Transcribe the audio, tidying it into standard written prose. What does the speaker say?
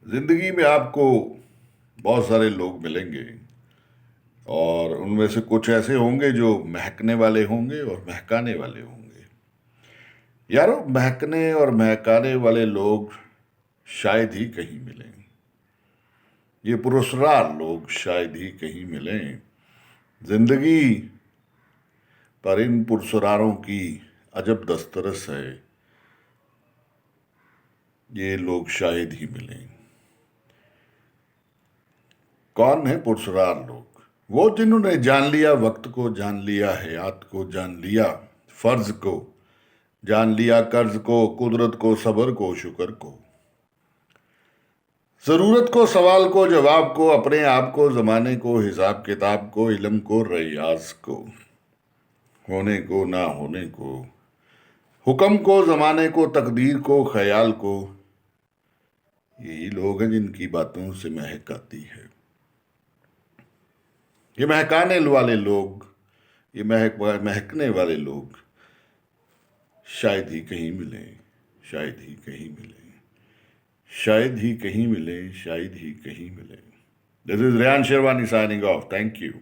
زندگی میں آپ کو بہت سارے لوگ ملیں گے اور ان میں سے کچھ ایسے ہوں گے جو مہکنے والے ہوں گے اور مہکانے والے ہوں گے. یارو مہکنے اور مہکانے والے لوگ شاید ہی کہیں ملیں. یہ پراسرار لوگ شاید ہی کہیں ملیں. زندگی پر ان پرسراروں کی عجب دسترس ہے. یہ لوگ شاید ہی ملیں. کون ہے پرسرار لوگ؟ وہ جنہوں نے جان لیا وقت کو، جان لیا حیات کو، جان لیا فرض کو، جان لیا قرض کو، قدرت کو، صبر کو، شکر کو، ضرورت کو، سوال کو، جواب کو، اپنے آپ کو، زمانے کو، حساب کتاب کو، علم کو، ریاض کو، ہونے کو، نہ ہونے کو، حکم کو، زمانے کو، تقدیر کو، خیال کو. یہی لوگ ہیں جن کی باتوں سے مہک آتی ہے. یہ مہکانے والے لوگ، یہ مہکنے والے لوگ شاید ہی کہیں ملیں. شاید ہی کہیں ملیں. شاید ہی کہیں ملیں. شاید ہی کہیں ملیں. This is Rehan Sherwani signing off. Thank you.